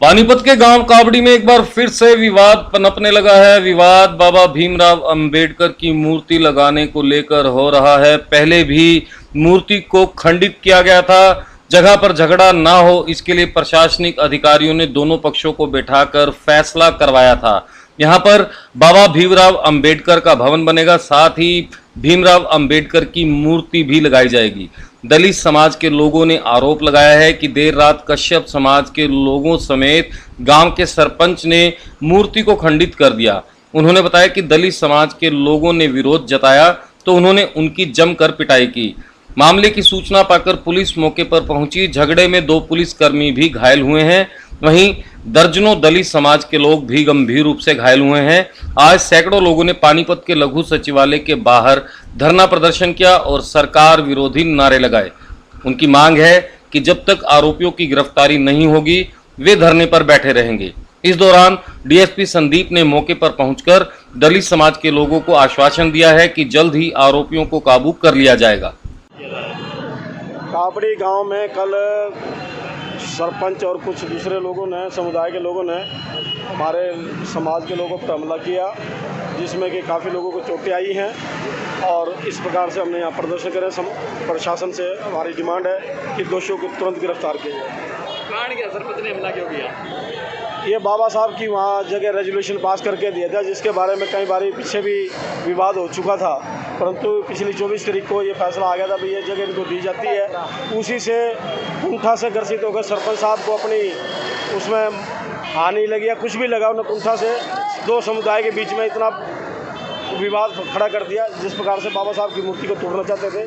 पानीपत के गांव कावड़ी में एक बार फिर से विवाद पनपने लगा है। विवाद बाबा भीमराव अंबेडकर की मूर्ति लगाने को लेकर हो रहा है। पहले भी मूर्ति को खंडित किया गया था। जगह पर झगड़ा ना हो इसके लिए प्रशासनिक अधिकारियों ने दोनों पक्षों को बैठाकर फैसला करवाया था। यहाँ पर बाबा भीमराव अंबेडकर का भवन बनेगा, साथ ही भीमराव अंबेडकर की मूर्ति भी लगाई जाएगी। दलित समाज के लोगों ने आरोप लगाया है कि देर रात कश्यप समाज के लोगों समेत गांव के सरपंच ने मूर्ति को खंडित कर दिया। उन्होंने बताया कि दलित समाज के लोगों ने विरोध जताया तो उन्होंने उनकी जमकर पिटाई की। मामले की सूचना पाकर पुलिस मौके पर पहुंची। झगड़े में 2 पुलिसकर्मी भी घायल हुए हैं। वहीं दर्जनों दलित समाज के लोग भी गंभीर रूप से घायल हुए हैं। आज सैकड़ों लोगों ने पानीपत के लघु सचिवालय के बाहर धरना प्रदर्शन किया और सरकार विरोधी नारे लगाए। उनकी मांग है कि जब तक आरोपियों की गिरफ्तारी नहीं होगी वे धरने पर बैठे रहेंगे। इस दौरान डीएसपी संदीप ने मौके पर पहुंचकर दलित समाज के लोगों को आश्वासन दिया है कि जल्द ही आरोपियों को काबू कर लिया जाएगा। कावड़ी गांव में कल सरपंच और कुछ दूसरे लोगों ने, समुदाय के लोगों ने हमारे समाज के लोगों पर हमला किया, जिसमें कि काफ़ी लोगों को चोटें आई हैं। और इस प्रकार से हमने यहाँ प्रदर्शन करे। प्रशासन से हमारी डिमांड है कि दोषियों को तुरंत गिरफ्तार किया जाए। कारण क्या, सरपंच ने हमला क्यों किया? ये बाबा साहब की वहाँ जगह रेजोल्यूशन पास करके दिया था, जिसके बारे में कई बार पीछे भी विवाद हो चुका था, परंतु पिछली 24 तारीख को ये फैसला आ गया था भाई ये जगह इनको दी जाती है। उसी से कुंठा से ग्रसित होकर सरपंच साहब को अपनी उसमें हानि लगी या कुछ भी लगा, उन्होंने कुंठा से 2 समुदाय के बीच में इतना विवाद खड़ा कर दिया, जिस प्रकार से बाबा साहब की मूर्ति को तोड़ना चाहते थे।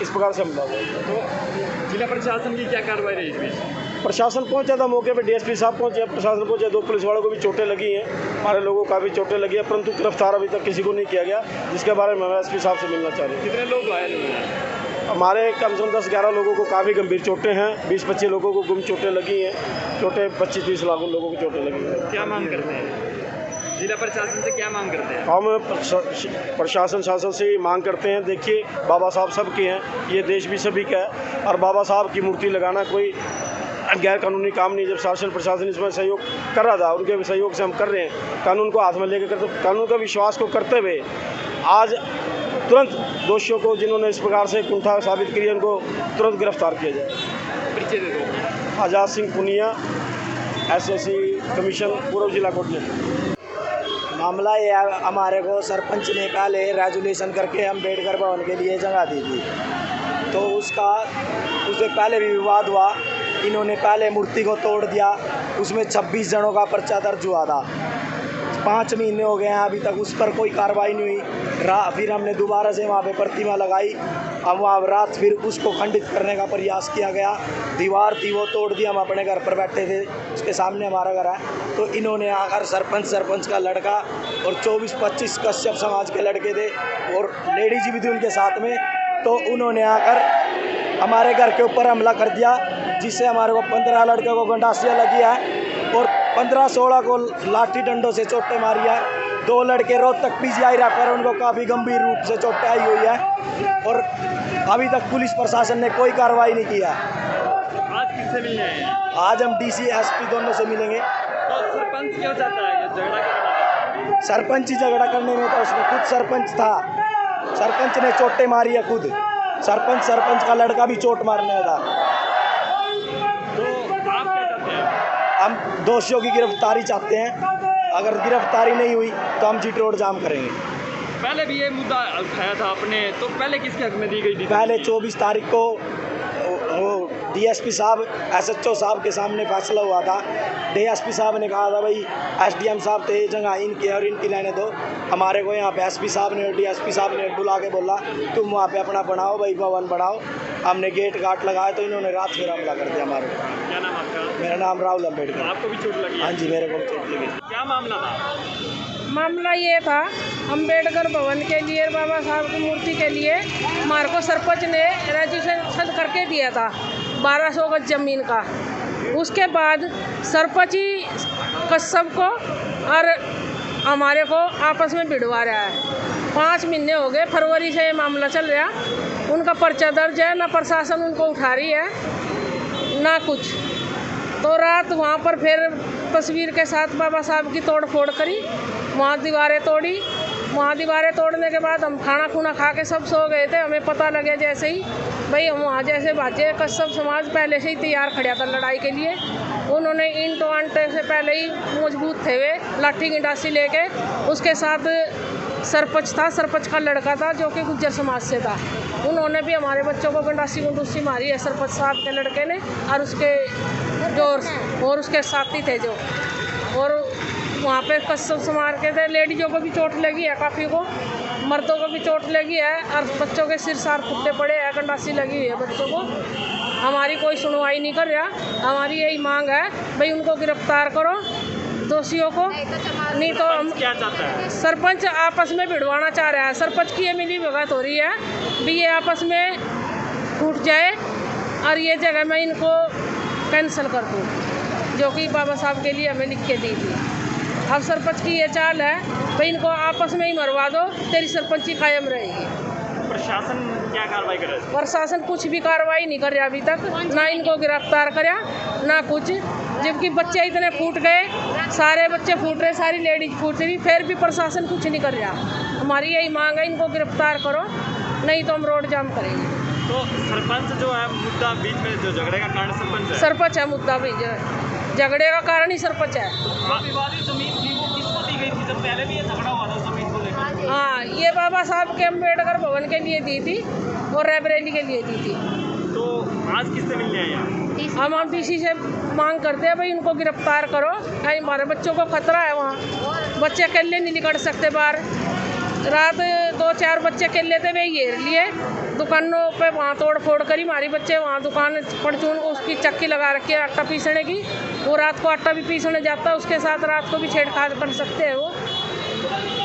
इस प्रकार से हमला हुआ। तो जिला प्रशासन की क्या कार्रवाई रही इसमें? प्रशासन पहुंचा था मौके पे, डीएसपी साहब पहुंचे, प्रशासन पहुंचे, 2 पुलिस वालों को भी चोटें लगी हैं, हमारे लोगों को काफ़ी चोटें लगी हैं, परंतु गिरफ्तार अभी तक किसी को नहीं किया गया, जिसके बारे में मैं एसपी साहब से मिलना चाह रही हूँ। कितने लोग घायल हुए हैं? हमारे कम से कम 10-11 लोगों को काफ़ी गंभीर चोटें हैं, 20-25 लोगों को गुम चोटें लगी हैं, चोटें 25-30 लाख लोगों को चोटें लगी हैं। क्या मांग करते हैं? जिला प्रशासन से क्या मांग करते हैं? हम प्रशासन शासन से मांग करते हैं, देखिए बाबा साहब सबके हैं, ये देश भी सभी का है, और बाबा साहब की मूर्ति लगाना कोई गैर कानूनी काम नहीं। जब शासन प्रशासन इसमें सहयोग कर रहा था, उनके सहयोग से हम कर रहे हैं, कानून को हाथ में लेकर करते, कानून का विश्वास को करते हुए आज तुरंत दोषियों को, जिन्होंने इस प्रकार से कुंठा साबित किया, उनको तुरंत गिरफ्तार किया जाए। परिचय दे दो। आज़ाद सिंह पुनिया, एसएससी कमीशन, पूर्व जिला कोर्ट। मामला ये हमारे को सरपंच ने पहले रेजोल्यूशन करके अम्बेडकर भवन के लिए जगह दी थी, तो उससे पहले भी विवाद हुआ। इन्होंने पहले मूर्ति को तोड़ दिया, उसमें 26 जनों का पर्चा दर्ज हुआ था। 5 महीने हो गए हैं, अभी तक उस पर कोई कार्रवाई नहीं हुई। फिर हमने दोबारा से वहाँ पे प्रतिमा लगाई, हम वहाँ रात फिर उसको खंडित करने का प्रयास किया गया। दीवार थी वो तोड़ दी, हम अपने घर पर बैठे थे, उसके सामने हमारा घर है, तो इन्होंने आकर सरपंच का लड़का और 24-25 कश्यप समाज के लड़के थे और लेडीज भी थी उनके साथ में, तो उन्होंने आकर हमारे घर के ऊपर हमला कर दिया, जिससे हमारे को 15 लड़कों को गंडासियाँ लगी है और 15-16 को लाठी डंडों से चोटें मारी है। 2 लड़के रोहतक पीजीआई रेफर, उनको काफ़ी गंभीर रूप से चोटें आई हुई है और अभी तक पुलिस प्रशासन ने कोई कार्रवाई नहीं किया। आज किससे मिलने आए हैं? आज हम डीसी एसपी दोनों से मिलेंगे। तो सरपंच क्यों चाहता है कि झगड़ा करना? सरपंच ही झगड़ा करने में था, उसमें खुद सरपंच था, सरपंच ने चोटें मारी है खुद, सरपंच का लड़का भी चोट मारने था। तो आप क्या चाहते हैं? हम दोषियों की गिरफ्तारी चाहते हैं, अगर गिरफ्तारी नहीं हुई तो हम जीट रोड जाम करेंगे। पहले भी ये मुद्दा उठाया था आपने, तो पहले किसके हक में दी गई थी? पहले 24 तारीख को डीएसपी साहब, एसएचओ साहब के सामने फैसला हुआ था। डीएसपी साहब ने कहा था भाई एसडीएम साहब थे, ये जगह इनकी और इनकी रहने दो। हमारे को यहाँ पे एसपी साहब ने और डीएसपी साहब ने बुला के बोला तुम वहाँ पे अपना बनाओ भाई, भवन बनाओ। हमने गेट गाट लगाया तो इन्होंने रात फिर हमला कर दिया हमारे को। क्या नाम आपका? मेरा नाम राहुल अम्बेडकर। आपको भी चोट लगी? हाँ जी, मेरे को चोट लगी। क्या मामला था? मामला ये था, अम्बेडकर भवन के लिए, बाबा साहब की मूर्ति के लिए हमारे को सरपंच ने रजिस्ट्रेशन करके दिया था 1200 गज ज़मीन का। उसके बाद सरपंच ही कस्सब को और हमारे को आपस में भिड़वा रहा है। 5 महीने हो गए, फरवरी से ये मामला चल रहा, उनका पर्चा दर्ज है, ना प्रशासन उनको उठा रही है ना कुछ। तो तो रात वहाँ पर फिर तस्वीर के साथ बाबा साहब की तोड़ फोड़ करी, वहाँ दीवारें तोड़ी। वहाँ दीवारें तोड़ने के बाद हम खाना खुना खा के सब सो गए थे। हमें पता लगे जैसे ही भाई हम वहाँ जैसे भाजे, कश्यप समाज पहले से ही तैयार खड़ा था लड़ाई के लिए। उन्होंने ईंटो आंटे से पहले ही मजबूत थे वे, लाठी गंडासी लेके। उसके साथ सरपंच था, सरपंच का लड़का था जो कि गुज्जर समाज से था। उन्होंने भी हमारे बच्चों को गंडासी गुंडूसी मारी है सरपंच साहब के लड़के ने, और उसके जो और उसके साथी थे जो। और वहाँ पे कश्यप समाज के थे। लेडीज़ों को भी चोट लगी है काफ़ी को, मर्दों को भी चोट लगी है, और बच्चों के सिर सार फुटने पड़े हैं, गंडासी लगी हुई है बच्चों को। हमारी कोई सुनवाई नहीं कर रहा। हमारी यही मांग है भाई उनको गिरफ्तार करो, दोषियों को। नहीं तो हम क्या चाहता है? सरपंच आपस में भिड़वाना चाह रहा है। सरपंच की ये मिली भगत हो रही है भी ये आपस में टूट जाए और ये जगह मैं इनको कैंसिल कर दूँ, जो कि बाबा साहब के लिए हमें लिख के दी थी। अब सरपंच की ये चाल है भाई इनको आपस में ही मरवा दो, तेरी सरपंची कायम रहेगी। प्रशासन क्या कार्रवाई करे? प्रशासन कुछ भी कार्रवाई नहीं कर रहा अभी तक, ना इनको गिरफ्तार कराया ना कुछ। जबकि बच्चे इतने फूट गए, सारे बच्चे फूट रहे, सारी लेडीज फूट रही, फिर भी प्रशासन कुछ नहीं कर रहा। हमारी यही मांग है इनको गिरफ्तार करो, नहीं तो हम रोड जाम करेंगे। तो सरपंच जो है मुद्दा बीच में जो झगड़े का कारण सरपंच है? सरपंच है मुद्दा भी, झगड़े का कारण ही सरपंच है। विवादित जमीन थी वो किसको दी गई थी? जब पहले भी ये झगड़ा हुआ था जमीन को लेकर। हाँ, ये बाबा साहब के अम्बेडकर भवन के लिए दी थी और रायबरेली के लिए दी थी। तो आज किससे मिलने आए यहाँ? हम डीसी से मांग करते हैं भाई इनको गिरफ्तार करो, कहीं हमारे बच्चों को खतरा है। वहाँ बच्चे अकेले नहीं निकल सकते बाहर। रात 2-4 बच्चे अकेले थे, वे घेर लिए, दुकानों पे वहाँ तोड़ फोड़ करी। हमारी बच्चे वहाँ दुकान परचून उसकी चक्की लगा रखी है आटा पीसने की, वो रात को आटा भी पीसने जाता है, उसके साथ रात को भी छेड़छाड़ कर सकते हैं वो।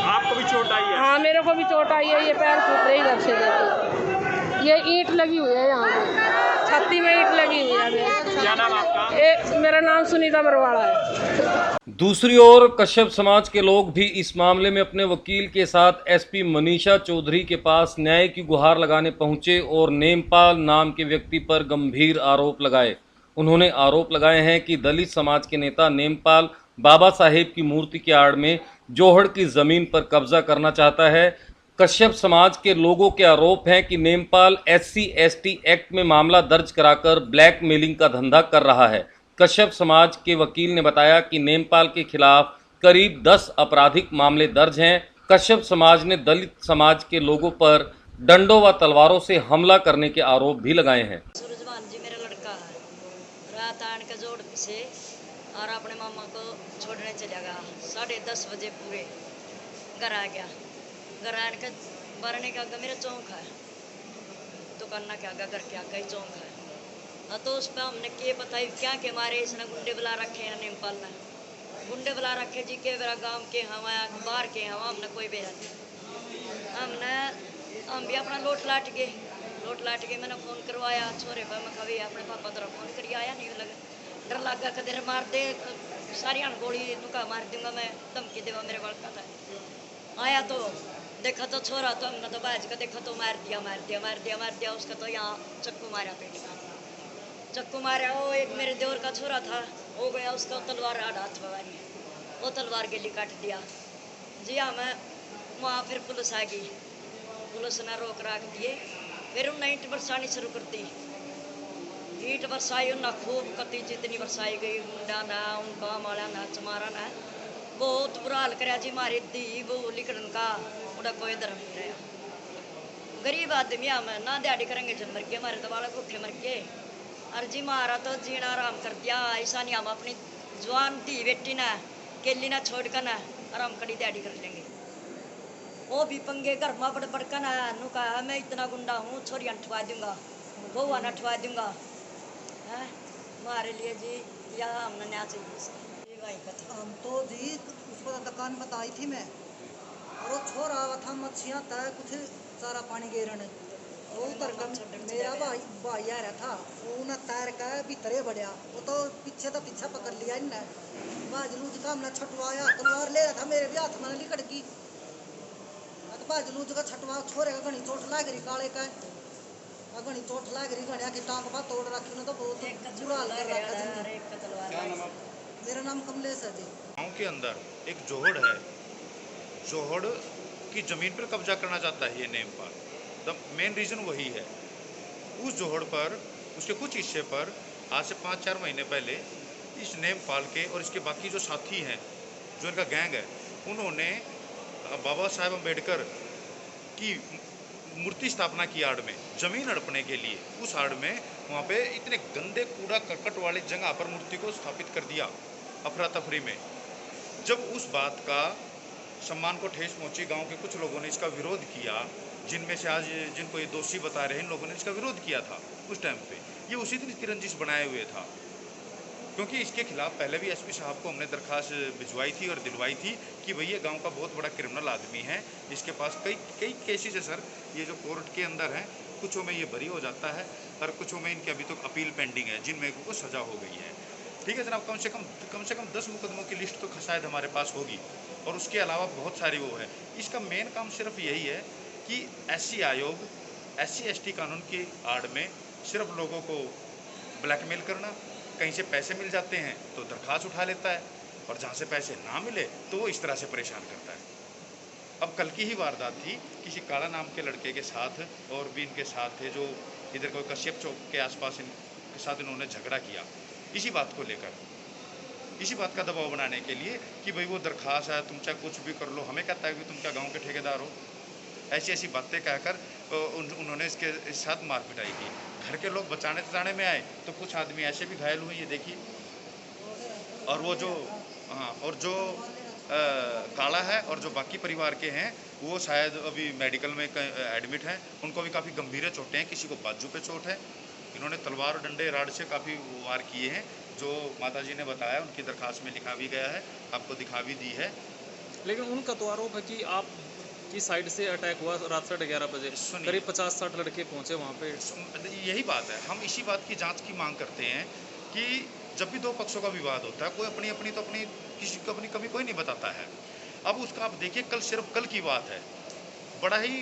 आपको भी चोट आई है? हाँ, मेरे को भी चोट आई है, ये पैर फूट रही इधर से देखो, ये ईंट लगी हुई है यहाँ पे, छाती में ईंट लगी हुई है। क्या नाम आपका? मेरा नाम सुनीता बरवाड़ा है। दूसरी ओर कश्यप समाज के लोग भी इस मामले में अपने वकील के साथ एसपी मनीषा चौधरी के पास न्याय की गुहार लगाने पहुंचे और नेमपाल नाम के व्यक्ति पर गंभीर आरोप लगाए। उन्होंने आरोप लगाए हैं कि दलित समाज के नेता नेमपाल बाबा साहेब की मूर्ति की आड़ में जोहड़ की जमीन पर कब्जा करना चाहता है। कश्यप समाज के लोगों के आरोप हैं कि नेमपाल SC/ST एक्ट में मामला दर्ज कराकर ब्लैकमेलिंग का धंधा कर रहा है। कश्यप समाज के वकील ने बताया कि नेमपाल के खिलाफ करीब 10 आपराधिक मामले दर्ज हैं। कश्यप समाज ने दलित समाज के लोगों पर डंडों व तलवारों से हमला करने के आरोप भी लगाए हैं। सूरजवान जी मेरा लड़का है, रात आने का जोड़ से और अपने मामा को छोड़ने चला गया। 10:30 बजे पूरे घर आ गया। घर आने का भरने का आगे मेरा चौंक है, दुकान के आगे घर के आगे ही चौंक है। तो उस पर हमने के बताई क्या के हमारे इसने गुंडे बुला रखे हैं, नेमपाल ने गुंडे बुला रखे जी के मेरा गांव के हवा बाहर के हवा हमने कोई बेरा हम भी अपना लोट लाट गए। मैंने फ़ोन करवाया छोरे पर, मैं कभी अपने पापा तरफ फ़ोन करिए, आया नहीं लगा, डर लगा कदर मार दे सारी गोली नुका मार दूंगा मैं, धमकी देवा मेरे बड़का था। आया तो देखा तो छोरा तो हमने तो बाज का देखा तो मार दिया उसका तो यहाँ चक्कू मारा, पेट का चक्कू मारा। वो एक मेरे देवर का छोरा था, हो गया उसका तलवार हाथ भवानी, वो तलवार के लिए काट दिया जी। हाँ, मैं वहाँ फिर पुलिस आ गई, पुलिस ने रोक रख दिए। फिर उन्हें ईंट बरसानी शुरू कर दी, ईंट बरसाई उन्हें खूब कती जितनी बरसाई गई, गुंडा ना उनका मारा ना चमारा ना, बहुत बुरा हाल कराया जी। मारे दी वो लिखन का उड़ा कोई धर्म नहीं रहा। गरीब आदमी हमें ना दिहाड़ी करेंगे जब मर गए, हमारे तो वाला भूखे मर गए। और जी मारा तो जीना आराम कर दिया। ऐसा नहीं हम अपनी जवान धी बेटी ना केली ना छोड़ कर ना आराम कड़ी दिहाड़ी कर लेंगे। वो भी पंगे घर में बड़ बड़का ना नु कहा मैं इतना गुंडा हूँ, छोरी अठवा दूंगा, बहुआ न अठवा दूंगा है हमारे लिए जी। या हमने न्याय चाहिए भाई कथा। हम तो जी उसको दुकान में आई थी मैं, और वो छोरा आवा था मच्छियाँ तय कुछ सारा पानी गिरने, वो उतर कर मेरा भाई आ रहा था, उन्हें तैर का भीतरे बढ़िया, वो तो पीछे पकड़ लिया इन्हें, बाजलूज का हमने छटवाया, तलवार ले रहा था मेरे भी हाथ में लिकड़ की, तो बाजलूज का छटवा छोरे का घनी चोट लाग रही काले का, अगनी चोट लाग रही गणिया की टांग बा तोड़ रखी ना तो बहुत बुरा हाल कर रखा जिंदगी। मेरा नाम कमलेश है जी। गांव के अंदर एक जोहड़ है, जोहड़ की जमीन पर कब्जा करना चाहता है ये नेमपाल। द मेन रीजन वही है। उस जोहड़ पर, उसके कुछ हिस्से पर आज से 5-4 महीने पहले इस नेमपाल के और इसके बाकी जो साथी हैं, जो इनका गैंग है, उन्होंने बाबा साहेब अम्बेडकर की मूर्ति स्थापना की आड़ में जमीन हड़पने के लिए, उस आड़ में वहाँ पे इतने गंदे कूड़ा करकट वाली जगह पर मूर्ति को स्थापित कर दिया अफरा तफरी में। जब उस बात का सम्मान को ठेस पहुंची, गांव के कुछ लोगों ने इसका विरोध किया, जिनमें से आज जिनको ये दोषी बता रहे हैं, इन लोगों ने इसका विरोध किया था उस टाइम पे। ये उसी दिन इसकी रंजिश बनाए हुए था, क्योंकि इसके खिलाफ पहले भी एसपी साहब को हमने दरखास्त भिजवाई थी और दिलवाई थी कि भाई ये गांव का बहुत बड़ा क्रिमिनल आदमी है, इसके पास कई केसेस है सर। ये जो कोर्ट के अंदर हैं, कुछों में ये बरी हो जाता है और कुछों में इनकी अभी तक अपील पेंडिंग है, जिनमें को सज़ा हो गई है। ठीक है जनाब, कम से कम 10 मुकदमों की लिस्ट तो शायद हमारे पास होगी, और उसके अलावा बहुत सारी वो है। इसका मेन काम सिर्फ यही है कि SC आयोग SC/ST कानून की आड़ में सिर्फ लोगों को ब्लैकमेल करना, कहीं से पैसे मिल जाते हैं तो दरख्वास्त उठा लेता है, और जहाँ से पैसे ना मिले तो वो इस तरह से परेशान करता है। अब कल की ही वारदात थी, किसी काला नाम के लड़के के साथ और भी इनके साथ थे, जो इधर कोई कश्यप चौक के आसपास इनके साथ इन्होंने झगड़ा किया इसी बात को लेकर, इसी बात का दबाव बनाने के लिए कि भाई वो दरख्वास्त है, तुम चाहे कुछ भी कर लो, हमें कहता है कि तुम क्या गाँव के ठेकेदार हो। ऐसी बातें कहकर उन्होंने इसके साथ मार पिटाई की। घर के लोग बचाने में आए तो कुछ आदमी ऐसे भी घायल हुए, ये देखिए। और वो जो और जो काला है और जो बाकी परिवार के हैं, वो शायद अभी मेडिकल में एडमिट हैं, उनको भी काफ़ी गंभीर चोटें हैं। किसी को बाजू पे चोट है। इन्होंने तलवार डंडे राड से काफ़ी वार किए हैं, जो माताजी ने बताया, उनकी दरखास्त में लिखा भी गया है, आपको दिखा भी दी है। लेकिन उनका तो आरोप है कि आप की साइड से अटैक हुआ रात 11:30 बजे, करीब 50-60 लड़के पहुंचे वहाँ पे। यही बात है, हम इसी बात की जांच की मांग करते हैं कि जब भी दो पक्षों का विवाद होता है, कोई अपनी किसी को अपनी कमी कोई नहीं बताता है। अब उसका आप देखिए, सिर्फ कल की बात है, बड़ा ही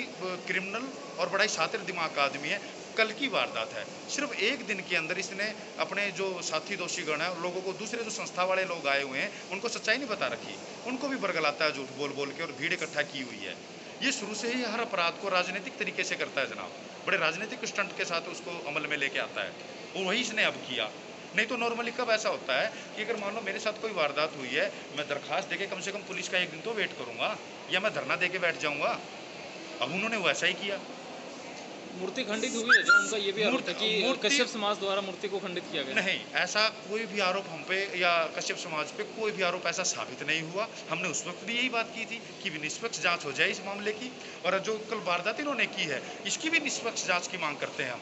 क्रिमिनल और बड़ा ही शातिर दिमाग का आदमी है। कल की वारदात है, सिर्फ एक दिन के अंदर इसने अपने जो साथी दोषीगण है, लोगों को, दूसरे जो संस्था वाले लोग आए हुए हैं, उनको सच्चाई नहीं बता रखी, उनको भी बरगलाता है झूठ बोल के, और भीड़ इकट्ठा की हुई है। ये शुरू से ही हर अपराध को राजनीतिक तरीके से करता है जनाब, बड़े राजनीतिक स्टंट के साथ उसको अमल में लेके आता है, और वही इसने अब किया। नहीं तो नॉर्मली कब ऐसा होता है कि अगर मान लो मेरे साथ कोई वारदात हुई है, मैं दरखास्त देके कम से कम पुलिस का एक दिन तो वेट करूंगा, या मैं धरना देके बैठ जाऊंगा। अब उन्होंने वैसा ही किया। मूर्ति खंडित हुई है जो उनका ये भी आरोप है कि कश्यप समाज द्वारा मूर्ति को खंडित किया गया। नहीं, ऐसा कोई भी आरोप हम पे या कश्यप समाज पे कोई भी आरोप ऐसा साबित नहीं हुआ। हमने उस वक्त भी यही बात की थी कि निष्पक्ष जांच हो जाए इस मामले की, और जो कल वारदात इन्होंने की है, इसकी भी निष्पक्ष जांच की मांग करते हैं हम।